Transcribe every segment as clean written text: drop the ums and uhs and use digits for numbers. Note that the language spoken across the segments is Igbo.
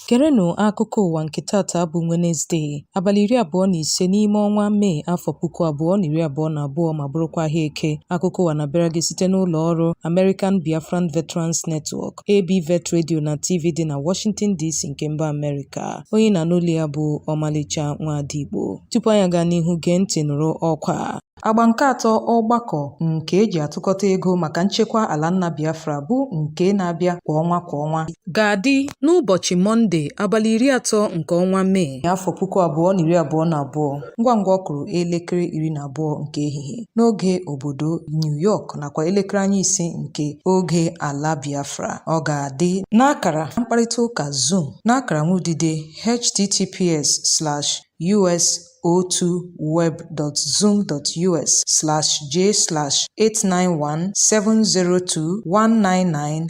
Kerenụ akụkọ ụwa nke tata bụ Wednesday, abalị 25 n'ime ọnwa Mee afọ 2022 ma bụrụkwa ahịa eke. Akụkọ ụwa na-abịara gị site n'ụlọ ọrụ American Biafran Veterans Network, ABVet Radio na TV dị na Washington DC nke mba Amerịka. Onye na-anụ olu ya bụ Omalicha Nwada Igbo. Tupu anyị gaa n'ihu, gee ntị nụrụ ọkwa. Agba nke atọ ọgbakọ nke eji atụkọta ego maka nchekwa ala nna Biafra bụ nke na-abịa kwa ọnwa ga-adị n'ụbọchị Mọnde abalị 30 nke ọnwa Mee afọ 2022 ngwa ngwa ọ kụrụ elekere 12 nke ehihie n'oge obodo New York nakwa elekere anya 5 nke oge ala Biafra. Ọ ga-adị n'akara mkparịta ụka Zoom n'akara nwudide https://us02web.zoom.us/j/8917021995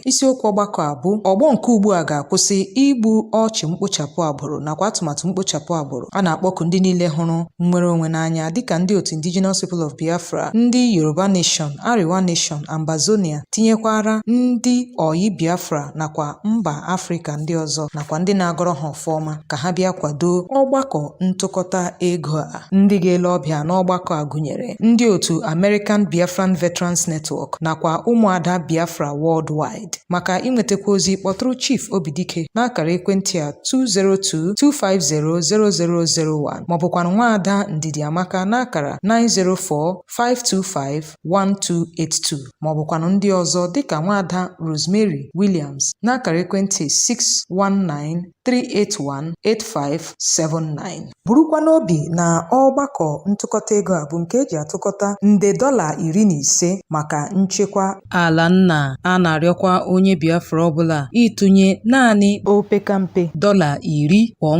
Isiokwu ọgbakọ a bụ ọgbọ nke ugbu a ga-akwụsị igbu ọchụ mkpochapụ agbụrụ nakwa atụmatụ mkpochapụ agbụrụ. A na-akpọku ndị niile hụrụ nnwere onwe n'anya dịka ndị otu Indigenous People of Biafra, ndị Yoruba Nation, Ariwa Nation, Ambazonia, tinyekwara ndị Oyi Biafra nakwa mba Afrịka ndị ọzọ nakwa ndị na-agọrọ ha ọfọma ka ha bịa kwado ọgbakọ ntụkọta ego a. Ndị ga-ele ọbịa n'ọgbakọ a gụnyere ndị otu American Biafran Veterans Network nakwa ụmụada Biafra worldwide. Maka inwetakwa ozi, kpọtụrụ Chief Obidike n'akara ekwentị a 202-250-0001 maọbụkwanụ Nwaada Ndidi Amaka n'akara 904-525-1282 maọbụkwanụ ndị ọzọ dịka Nwaada Rosemary Williams n'akara ekwentị 619-381-8579. Burukwa n'obi na ọgbakọ ntụkọta ego a bụ nke eji atụkọta nde $15 maka nchekwa ala nna. A na-arịọkwa onye Biafra ọbụla ịtụnye naanị opekampe $10 kwa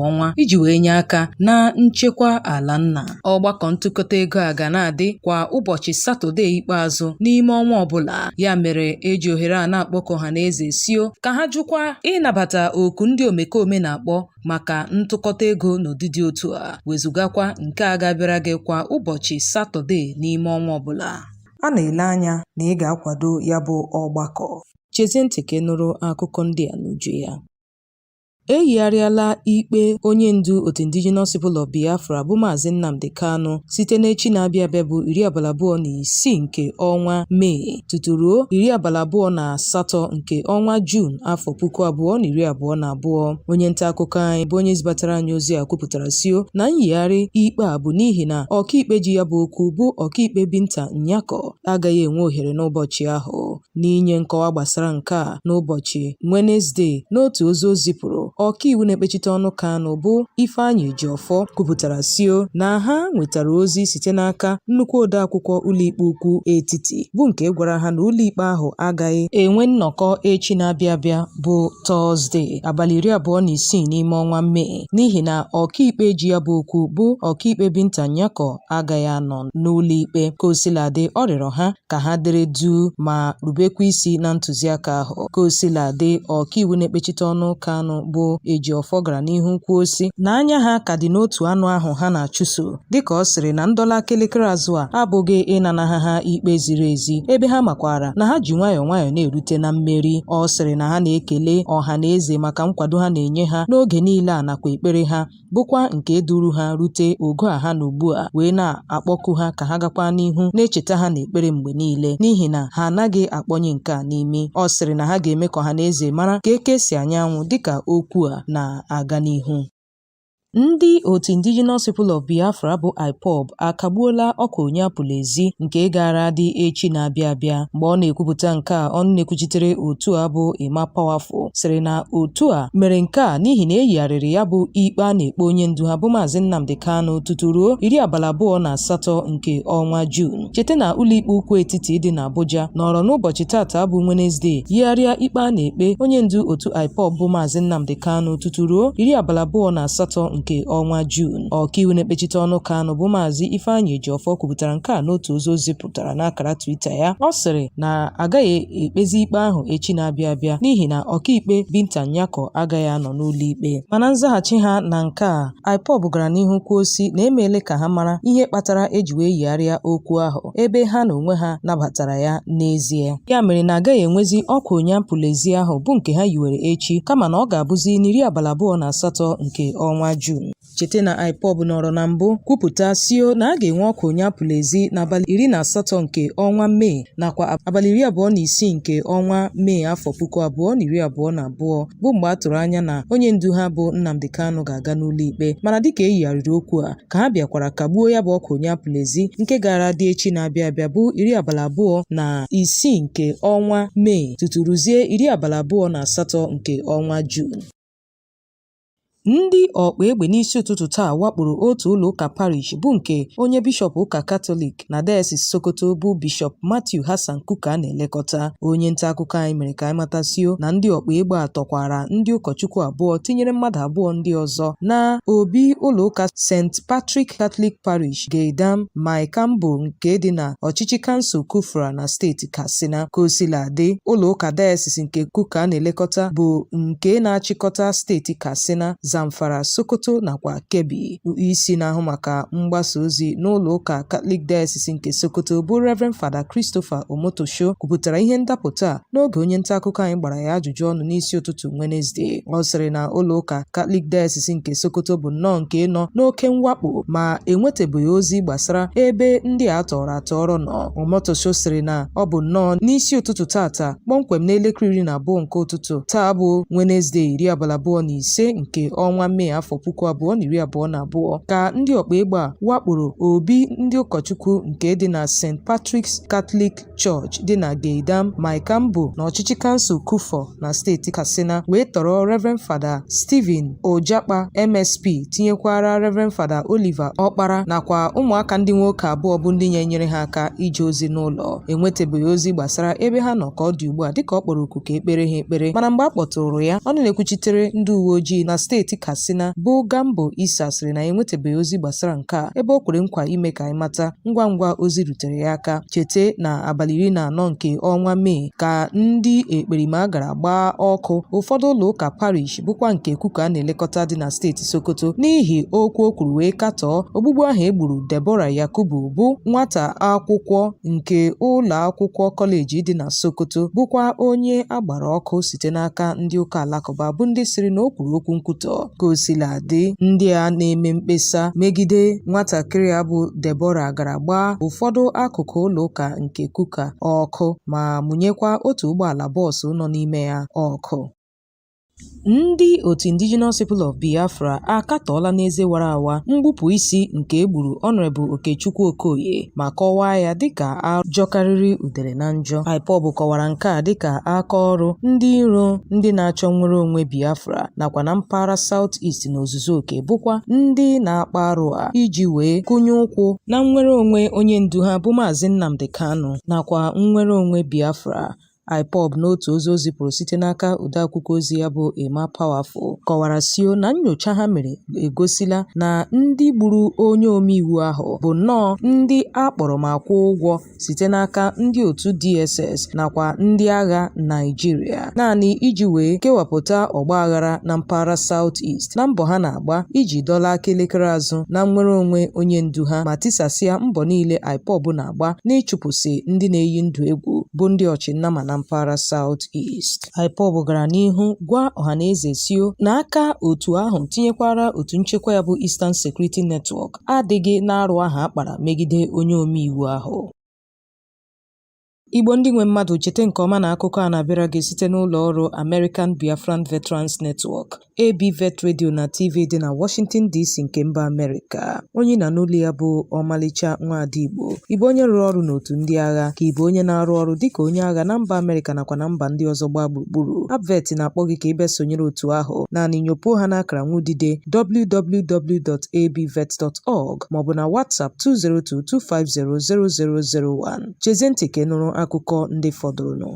ọnwa iji wee nye aka na nchekwa ala nna. Ọgbakọ ntụkọta ego a ga na-adị kwa ụbọchị Satọde ikpeazụ n'ime ọnwa ọbụla. Ya mere eji ohere a na-akpọkọ ọhaneze sio ka ha jụkwa ịnabata oku ndị omekome na-akpọ maka ntụkọta ego n'ụdịdị otu a, wezugakwa nke a ga-abịara gị kwa ụbọchị Satọde n'ime ọnwa ọbụla. A na-ele anya na ị ga-akwado ya bụ ọgbakọ. Chezie ntị ka ị nụrụ akụkọ ndị a n'uju ya. Eyigharịala ikpe onye ndu otu Indigenous People of Biafra bụ Maazị Nnamdi Kanu site n'echi na-abịa abịa bụ 26 nke ọnwa Mee tuturuo 28 nke ọnwa Juun afọ 2022. Onye nta akụkọ anyị bụ onye zibatara anyị ozi a kwupụtara sio na nyigharị ikpe a bụ n'ihi na ọkaikpe ji ya bụ okwu bụ ọkaikpe Binta Nyako agaghị enwe ohere n'ụbọchị ahụ. N'inye nkọwa gbasara nke a n'ụbọchị Wednesday n'otu ozi o zipụrụ, ọkaiwu na-ekpechite ọnụ Kanu bụ Ifeanyị Ejiofọ kwupụtara sio na ha nwetara ozi site n'aka nnukwu odeakwụkwọ ụlọikpe ukwu etiti bụ nke gwara ha na ụlọikpe ahụ agaghị enwe nnọkọ echi na-abịa abịa bụ Tọzdee abalị 26 n'ime ọnwa Mee n'ihi na ọkaikpe ji ya bụ okwu bụ ọkaikpe Binta Nyako agaghị anọ n'ụlọikpe. Ka osiladị, ọ rịọrọ ha ka ha dere duu ma rubekwa isi na ntụziaka ahụ. Ka osiladị, ọkaiwu na-ekpechite ọnụ Kanu bụ Ejiofọ gara n'ihu kwuo sị na anya ha ka dị n'otu anụ ahụ ha na-achụso, dịka ọ sịrị na ndọla kelekere azụ a abụghị ịnanaha ha ikpe ziri ezi ebe ha makwara na ha ji nwayọọ na-erute na mmeri. Ọ sịrị na ha na-ekele ọha na eze maka nkwado ha na-enye ha n'oge niile a nakwa ekpere ha bụkwa nke duru ha rute ogo a ha na ugbu a, wee na-akpọku ha ka ha gakwa n'ihu na-echeta ha n'ekpere mgbe niile n'ihi na ha anaghị akpọnye nke a n'imi. Ọ sịrị na ha ga-eme ka ọha na eze mara ka eke si anyanwụ dịka okwu a na-aga n'ihu. Ndị otu Indigenous People of Biafra bụ IPOB akagbuola ọka onye apụla ezi nke gara dị echi na-abịa abịa. Mgbe ọ na-ekwupụta nke a, ọnụ na-ekwuchitere otu a bụ Emma Powerful sịrị na otu a mere nke a n'ihi na eyigharịrị ya bụ ikpe a na-ekpe onye ndu ha bụ Maazị Nnamdi Kanu tuturuo 28 nke ọnwa Juun. Cheta na ụlọikpe ukwu etiti dị n'Abuja nọrọ n'ụbọchị tata bụ Wednesday yigharịa ikpe a na-ekpe onye ndu otu IPOB bụ Maazị Nnamdi Kanu tuturuo 28 nke ọnwa Juun. Ọkaiwu na-ekpechite ọnụ Kanụ bụ Maazị Ifeanyị Ejiofor kwupụtara nke a n'otu ozi o zipụtara n'akara Twitter ya. Ọ sịrị na agaghị ekpezi ikpe ahụ echi na-abịa abịa n'ihi na ọkaikpe Binta Nyako agaghị anọ n'ụlọ ikpe. Mana nzaghachi ha na nke a, IPOB gara n'ihu kwuo si na emeela ka ha mara ihe kpatara eji wee yigharịa okwu ahụ ebe ha na onwe ha nabatara ya n'ezie. Ya mere na agaghị enwezi ọkwa onyampụlezi ahụ bụ nke ha yiwere echi kama na ọ ga-abụzi n'28 nke ọnwa Juun. Cheta na IPOB nọrọ na mbụ kwupụta sio na a ga-enwe ọkwa onyampụlezi n'abalị 18 nke ọnwa Mee nakwa abalị 26 nke ọnwa Mee afọ 2022 bụ mgbe a tụrụ anya na onye ndu ha bụ Nnamdi Kanu ga-aga n'ụlọ ikpe. Mana dịka e yigharịrị okwu a ka ha bịakwara kagbuo ya bụ ọkwa onyampụlezi nke gara dị echi na-abịa abịa bụ 26 nke ọnwa Mee tutu ruzie 28 nke ọnwa Juun. Ndị ọkpa egbe n'isi ụtụtụ taa wakporo otu ụlọ ụka parish bụ nke onye bishọp ụka Katọlik na Diocese Sokoto bụ Bishọp Matthew Hassan Kuka na-elekọta. Onye nta akụkọ anyị mere ka anyị matasio na ndị ọkpa egbe atọkwara ndị ụkọchukwu abụọ tinyere mmadụ abụọ ndị ọzọ na obi ụlọ ụka St. Patrick Catholic Parish Gaydam Maikambo nke dị na ọchịchị kansụl Kufra na steeti Katsina. Kosiladị, ụlọ ụka Diocese nke Kuka na-elekọta bụ nke na-achịkọta steeti Katsina, Zamfara, Sokoto nakwa Kebbi. Isi na-ahụ maka mgbasa ozi n'ụlọ ụka Catholic Diocese nke Sokoto bụ Reverend Father Christopher Omotosho kwupụtara ihe ndapụta n'oge onye nta akụkọ anyị gbara ya ajụjụ ọnụ n'isi ụtụtụ Wednesday. Ọ sịrị na ụlọ ụka Catholic Diocese nke Sokoto bụ nnọọ nke nọ n'oke mwakpo ma enwetabeghị ozi gbasara ebe ndị a tọrọ nọ. Omotosho sịrị na ọ bụ nnọọ n'isi ụtụtụ tata kpọmkwem n'elekere 12 nke ụtụtụ taa bụ Wednesday 25 nke ọnwa Mee afọ 2022 ka ndị ọkpa egbe a wakporo obi ndị ụkọchukwu nke dị na St. Patrick's Catholic Church dị na Gaydam Maikambo na ọchịchị kansụl Kufọ na steeti Katsina wee tọrọ Reverend Father Stephen Ojakpa MSP tinyekwara Reverend Father Oliver Ọkpara nakwa ụmụaka ndị nwoke abụọ bụ ndị nyere ha aka ije ozi n'ụlọ. Enwetabeghị ozi gbasara ebe ha nọ ka ọ dị ugbu a dịka ọ kpọrọ oku ka ekpere ha ekpere, mana mgbe a kpọtụrụ ya ọnụ na-ekwuchitere ndị uwe ojii na steeti Katsina bụ Gambo Isa sịrị na enwetabeghị ozi gbasara nke a ebe o kwere nkwa ime ka anyị mata ngwa ngwa ozi rutere ya aka. Chete na abalị 14 nke ọnwa Mee ka ndị ekperima gara gbaa ọkụ ụfọdụ ụlọ ụka parish bụkwa nke Kuka na-elekọta dị na steeti Sokoto n'ihi okwu o kwuru wee katọọ ogbugbu ahụ egburu Deborah Yakubu bụ nwata akwụkwọ nke ụlọ akwụkwọ kọleji dị na Sokoto bụkwa onye agbara ọkụ site n'aka ndị ụka alakụba bụ ndị sịrị na o kwuru okwu nkwutọ. Kosiladị, ndị a na-eme mkpesa megide nwatakịrị a bụ Deborah gara gbaa ụfọdụ akụkụ ụlọ ụka nke Kuka ọkụ ma mụnyekwa otu ụgbọala bọọsụ nọ n'ime ya ọkụ. Ndị otu Indigenous People of Biafra akatọọla n'eze wara awa mgbupụ isi nke egburu Honorable Okechukwu Okoye ma kọwaa ya dịka ajọkarịrị udele na njọ. IPOB kọwara nke a dịka aka ọrụ ndị iro ndị na-achọ nnwere onwe Biafra nakwa na mpaghara South East na ozuzu oke bụkwa ndị na-akpa arụ a iji wee kụnye ụkwụ na nnwere onwe onye ndu ha bụ Maazị Nnamdi Kanu nakwa nnwere onwe Biafra. IPOB n'otu ozi o zipụrụ site n'aka odeakwụkwọ ozi ya bụ Emma Powerful kọwara sio na nnyocha ha mere egosila na ndị gburu onye omeiwu ahụ bụ nnọọ ndị akpọrọ ma kwụọ ụgwọ site n'aka ndị otu DSS nakwa ndị agha Naịjirịa naanị iji wee kewapụta ọgbaghara na mpaghara South East na mbọ ha na-agba iji dọla aka elekere azụ na nnwere onwe onye ndu ha ma tisasịa mbọ niile IPOB na-agba n'ịchụpụsị ndị na-eyi ndụ egwu bụ ndị ọchịnnama na mpaghara South East. IPOB gara n'ihu gwa ọhaneze sio na aka otu ahụ tinyekwara otu nchekwa ya bụ Eastern Security Network adịghị n'arụ ahụ akpara megide onye omeiwu ahụ. Igbo ndị nwe mmadụ, chete nke ọma na akụkọ a na-abịara gị site n'ụlọ ọrụ American Biafran Veterans Network ABVet Radio na TV dị na Washington DC nke mba Amerịka. Onye na n'ụlọ ya bụ Omalicha Nwada Igbo. Ịbụ onye rụrụ ọrụ n'otu ndị agha ka ịbụ onye na-arụ ọrụ dịka onye agha na mba Amerịka nakwa na mba ndị ọzọ gbaa gburugburu. ABVet na-akpọ gị ka ị bịa sonyere otu ahụ. Naanị nyopuo ha n'akara nwudide www.abvet.org maọbụ na WhatsApp 202-250-0001. Chezie ntị ka ị nụrụ akụkọ ndị fọdụrụnụ.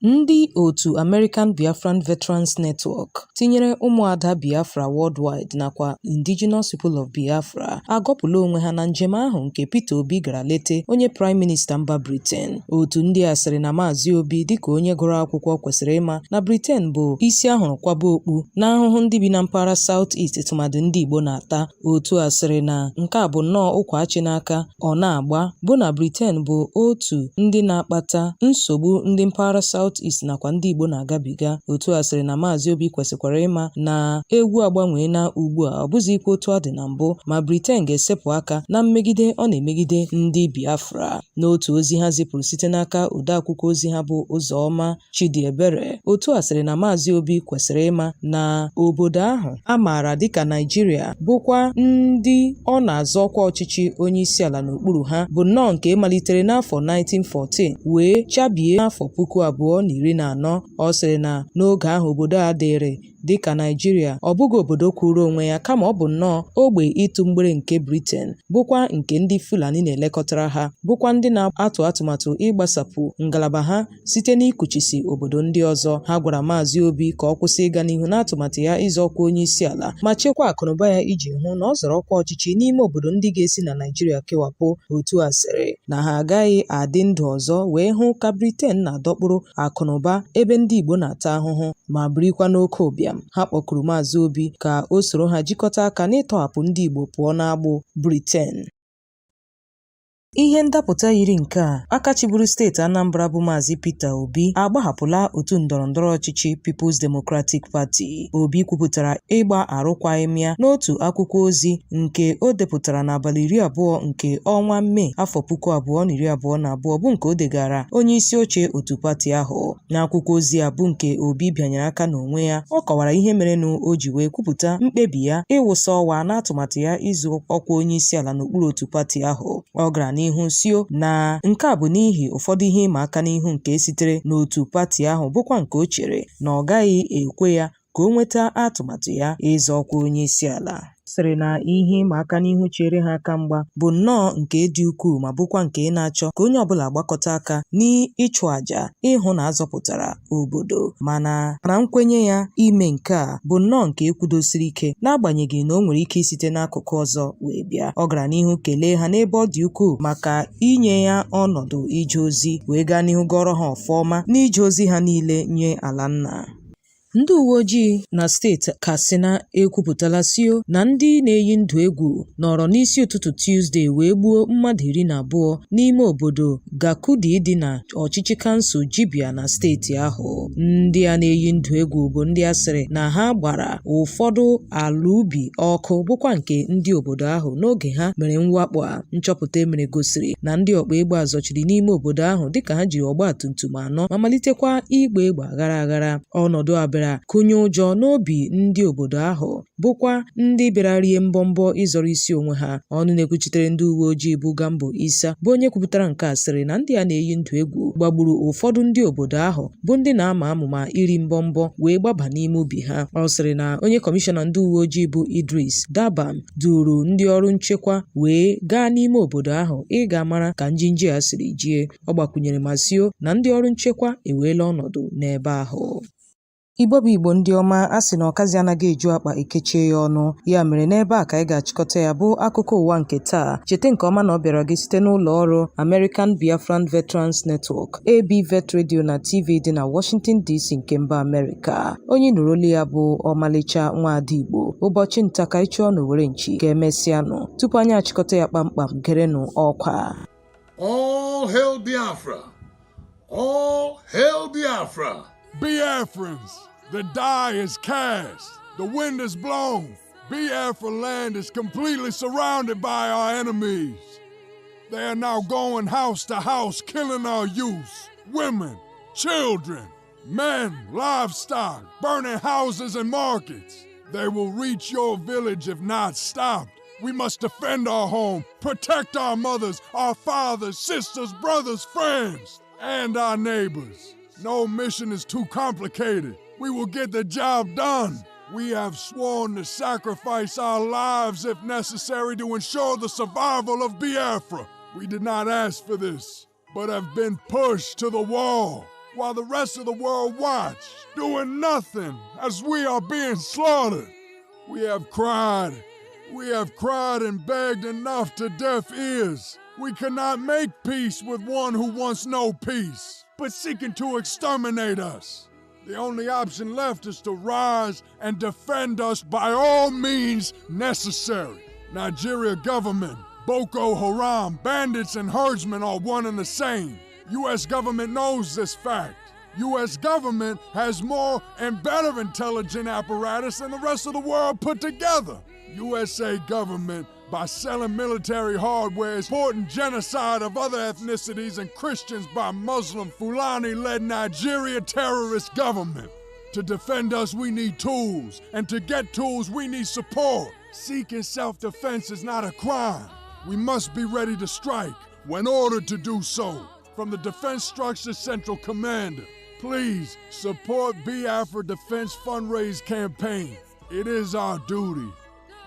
ndị otu American Biafran Veterans Network tinyere ụmụada Biafra Worldwide nakwa Indigenous People of Biafra agọpụla onwe ha na njem ahụ nke Peter Obi gara lete onye Prime Minister mba Britain. Otu ndị a sịrị na Maazị Obi dịka onye gụrụ akwụkwọ kwesịrị ịma na Britain bụ isi ahụrụ kwaba okpu na ahụhụ ndị bi na mpaghara South East tụmadị ndị Igbo na-ata. Otu a sịrị na nke a bụ nnọọ ụkwa achị n'aka ọ na-agba bụ na Britain bụ otu ndị na-akpata nsogbu ndị mpaghara South East nakwa ndị Igbo na-agabiga. Otu a sịrị na Maazị Obi kwesịkwara ịma na egwu agbanweela ugbu a ọ bụzikwa otu ọ dị na mbụ ma Britain ga-esepụ aka na mmegide ọ na-emegide ndị Biafra. N'otu ozi ha zipụrụ site n'aka odeakwụkwọ ozi ha bụ Ụzọma Chidiebere, otu a sịrị na Maazị Obi kwesịrị ịma na obodo ahụ a maara dịka Naijiria bụkwa ndị ọ na-azọ ọkwa ọchịchị onye isi ala n'okpuru ha bụ nnọọ nke malitere n'afọ 1914 wee chabie n'afọ 2014. Ọ sịrị na n'oge ahụ obodo a dịrị dịka Naijiria ọ bụghị obodo kwụrụ onwe ya kama ọ bụ nnọọ ogbe ịtụ mgbere nke Britain, bụkwa nke ndị Fulani na-elekọtara ha, bụkwa ndị na-atụ atụmatụ ịgbasapụ ngalaba ha site n'ikuchisi obodo ndị ọzọ. Ha gwara Maazị Obi ka ọ kwụsị ịga n'ihu n'atụmatụ ya ịzọ ọkwa onye isi ala ma chekwaa akụnụba ya iji hụ na ọ zọrọ ọkwa ọchịchị n'ime obodo ndị ga-esi na Naijiria kewapụ. Otu a sịrị na ha agaghị adị ndụ ọzọ wee hụ ka Britain na-adọkpụrụ akụnụba ebe ndị Igbo na-ata ahụhụ ma birikwa n'oke ụbịam. Ha kpọkuru Maazị Obi ka o soro ha jikọta aka n'ịtọhapụ ndị Igbo pụọ n'agbụ Britain. Ihe ndapụta yiri nke a aka chịburu steeti Anambra bụ Maazị Peter Obi agbahapụla otu ndọrọndọrọ ọchịchị People's Democratic Party. Obi kwupụtara ịgba arụkwaghịm ya n'otu akwụkwọ ozi nke o depụtara n'abalị 20 nke ọnwa Mee afọ 2022 bụ nke o degara onye isi oche otu pati ahụ. N'akwụkwọ ozi a bụ nke Obi bịanyere aka n'onwe ya, ọ kọwara ihe merenụ o ji wee kwupụta mkpebi ya ịwụsa ọwa n'atụmatụ ya ịzụ ọkwa onye isi ala n'okpuru otu pati ahụ. Ọ gara n'ihu sio na nke a bụ n'ihi ụfọdụ ihe ịma aka n'ihu nke sitere n'otu pati ahụ bụkwa nke o chere na ọ gaghị ekwe ya ka o nweta atụmatụ ya ịzọ ọkwa onye isi ala. Sịrị na ihe ịma aka n'ihu chere ha aka mgba bụ nnọọ nke dị ukwuu ma bụkwa nke na-achọ ka onye ọbụla gbakọta aka n'ịchụ àjà ịhụ na azọpụtara obodo, mana nkwenye ya ime nke a bụ nnọọ nke ekwudosiri ike n'agbanyeghị na o nwere ike isite n'akụkụ ọzọ wee bịa. Ọ gara n'ihu kelee ha n'ebe ọ dị ukwuu maka inye ya ọnọdụ ije ozi wee gaa n'ihu gọrọ ha ọfọma n'ije ozi ha niile nye ala nna. Ndị uwe ojii na steeti Katsina ekwupụtala sio na ndị na-eyi ndụ egwu nọrọ n'isi ụtụtụ Tuesday wee gbuo mmadụ 12 n'ime obodo Gakudi dị na ọchịchị kansụl Jibia na steeti ahụ. Ndị a na-eyi ndụ egwu bụ ndị a sịrị na ha gbara ụfọdụ ala ubi ọkụ bụkwa nke ndị obodo ahụ n'oge ha mere mwakpo a. Nchọpụta emere gosiri na ndị ọkpa egbe azọchiri n'ime obodo ahụ dịka ha jiri ọgba tum tum 4 ma malitekwa igba egbe aghara aghara. Ọnọdụ a kụnye ụjọ n'obi ndị obodo ahụ bụkwa ndị bịara rie mbọmbọ ịzọrọ isi onwe ha. Ọnụ na-ekwuchitere ndị uwe ojii bụ Gambo Isa bụ onye kwupụtara nke a sịrị na ndị a na-eyi ndụ egwu gbagburu ụfọdụ ndị obodo ahụ bụ ndị na-ama amụma iri mbọmbọ wee gbaba n'ime ubi ha. Ọ sịrị na onye kọmishọna ndị uwe ojii bụ Idris Dabam duru ndị ọrụ nchekwa wee gaa n'ime obodo ahụ ịga mara ka njinji a siri jie. Ọ gbakwunyere ma sio na ndị ọrụ nchekwa eweela ọnọdụ n'ebe ahụ. Igbo bụ Igbo ndị ọma, a sị na ọkazi anaghị eju akpa ekechie ya ọnụ. Ya mere n'ebe a ka anyị ga-achịkọta ya bụ akụkọ ụwa nke taa. Cheta nke ọma na ọ bịara gị site n'ụlọ ọrụ American Biafran Veterans Network ABVet Radio na TV dị na Washington DC nke mba Amerịka. Onye nụrụ olu ya bụ Omalicha Nwada Igbo. Ụbọchị nta ka ịchọọ na were nchi ga-emesịanụ. Tupu anyị achịkọta ya kpamkpam, gerenụ ọkwa. All hail Biafra! All hail Biafra! Biafrans, the die is cast, the wind is blown. Biafra land is completely surrounded by our enemies. They are now going house to house, killing our youth, women, children, men, livestock, burning houses and markets. They will reach your village if not stopped. We must defend our home, protect our mothers, our fathers, sisters, brothers, friends, and our neighbors. No mission is too complicated. We will get the job done. We have sworn to sacrifice our lives if necessary to ensure the survival of Biafra. We did not ask for this, but have been pushed to the wall. while the rest of the world watch, doing nothing as we are being slaughtered. We have cried and begged enough to deaf ears. We cannot make peace with one who wants no peace, but seeking to exterminate us. The only option left is to rise and defend us by all means necessary. Nigeria government, Boko Haram, bandits and herdsmen are one and the same. U.S. government knows this fact. U.S. government has more and better intelligence apparatus than the rest of the world put together. USA government, by selling military hardware, is supporting genocide of other ethnicities and Christians by Muslim Fulani-led Nigeria terrorist government. To defend us, we need tools, and to get tools, we need support. Seeking self-defense is not a crime. We must be ready to strike when ordered to do so. From the Defense Structure Central Commander, please support Biafra Defense Fundraise Campaign. It is our duty.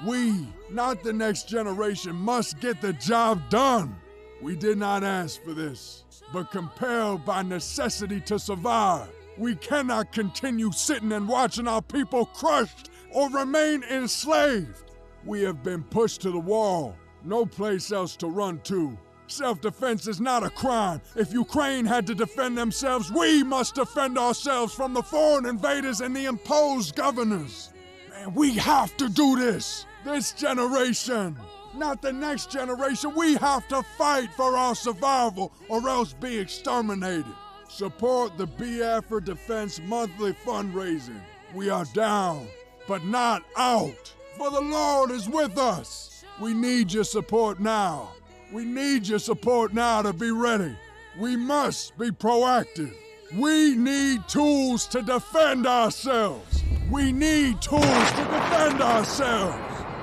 We, not the next generation, must get the job done. We did not ask for this, but compelled by necessity to survive. We cannot continue sitting and watching our people crushed or remain enslaved. We have been pushed to the wall, no place else to run to. Self-defense is not a crime. If Ukraine had to defend themselves, we must defend ourselves from the foreign invaders and the imposed governors. Man, we have to do this. This generation, not the next generation. We have to fight for our survival or else be exterminated. Support the Biafra Defense monthly fundraising. We are down, but not out. For the Lord is with us. We need your support now. We need your support now to be ready. We must be proactive. We need tools to defend ourselves. We need tools to defend ourselves.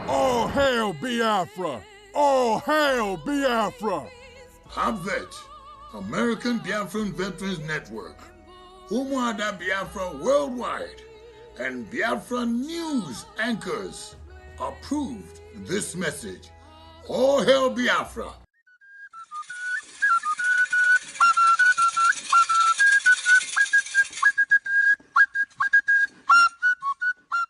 All hail Biafra! All hail Biafra! ABVet, American Biafran Veterans Network, Nwada Biafra Worldwide, and Biafra News anchors approved this message. All hail Biafra!